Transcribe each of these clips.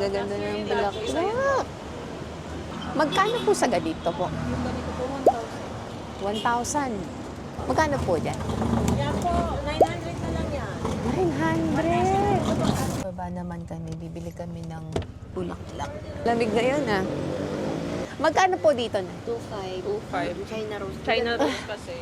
gaganda ng bulaklak. Magkano po sa ganito po? Yung ganito po, 1,000. Magkano po dyan? 1,000. Yan po, 900 na lang yan. 900! Baba naman kami, bibili kami ng bulaklak. Lamig na yun ah. Magkano po dito na? 2,500. 2.5. China rose. China rose kasi.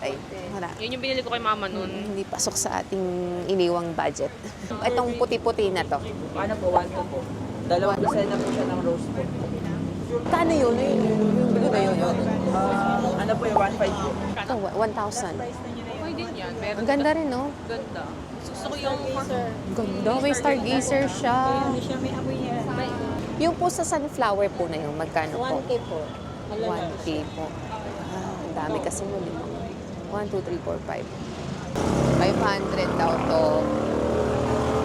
Ay, wala. Yun yung binili ko kay mama nun. Hindi pasok sa ating iniwang budget. Itong puti-puti na to. Ano po, 1 to po. Dalawang dosena po siya ng rose po. Kano yun? Yung bilo na yun? Ano po yung 1.5 po? Ito, 1,000. Okay din yan. Meron Ang ganda rin, no? Ganda. Gusto ko yung Ganda. May stargazer siya. Ano siya, may amoy niya. Yung po sa sunflower po na yun, magkano po? 1K po. 1K po. Ah, ang dami kasi mo, 1, 2, 3, 4, 5. 500 daw to.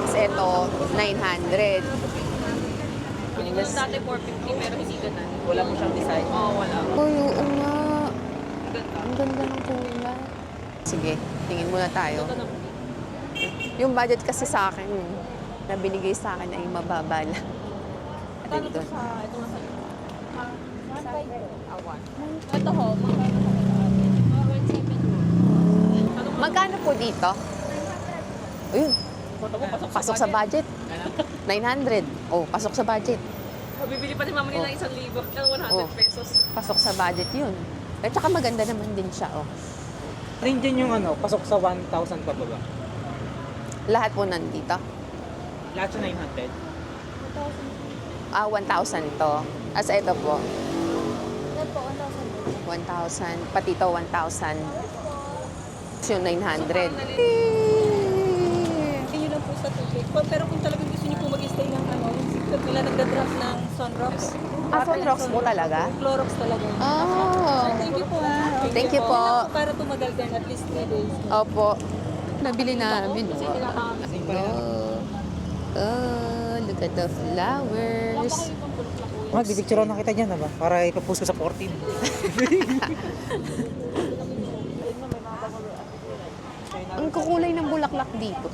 Tapos ito, 900. Bili ko dati 450 pero hindi ganun. Wala po siyang design. Oo, wala. Uy, oo nga. Ganda. Ang ganda ng kulay. Sige, tingin muna tayo. Ito na. Yung budget kasi sa akin, na binigay sa akin ay mababa lang. At ito. Ito nga sa awan. Ito ho, magkano ho? 1,700. Magkano po dito? Ayun, pasok sa budget. 900. Oh, pasok sa budget. Bibili pa ni mama nila 1,000 ng 100 pesos. Pasok sa budget yun. At saka maganda naman din siya, oh. Rin din yung ano, pasok sa 1,000 pababa. Lahat po nandito. Lahat sa 900. Ah, 1,000 to. As ito po, Ito po, 1,000. 1,000. Pati to, 1,000. Yung 900. Yun lang po sa tubig. Pero kung talagang gusto niyo po mag-stay ng ano, yung sikat nila nagda-drop ng sunrocks. Ah, Sunrocks po talaga? Clorox talaga. Oh. Thank you po. Thank you po. Para tumagal din at least 3 days. Opo. Nabili namin. Kasi kinakami. Oh, look at the flowers. Magbibicturean na kita dyan, ba? Para ipapost ko sa 14. Ang kukulay ng bulaklak dito.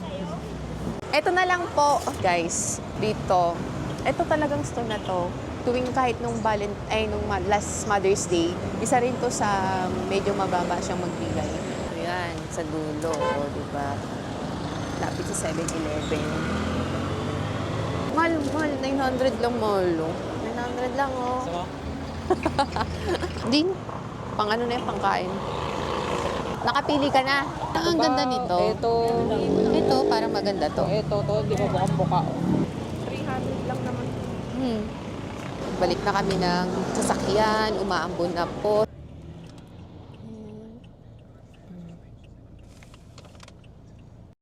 Ito na lang po, guys, dito. Ito talagang store na to. Tuwing kahit nung last Mother's Day, isa rin to sa medyo mababa siyang magbigay. Ayan, sa dulo, o, diba? Lapit sa 7-Eleven. Mahal, 900 lang, mahal, oh. 900 lang, oh. Din, pang ano na yan, pangkain. Nakapili ka na. Ang ganda nito. Ito, para maganda to. Ito, hindi mo bukang buka. 300 lang naman. Balik na kami ng sasakyan, umaambon na po.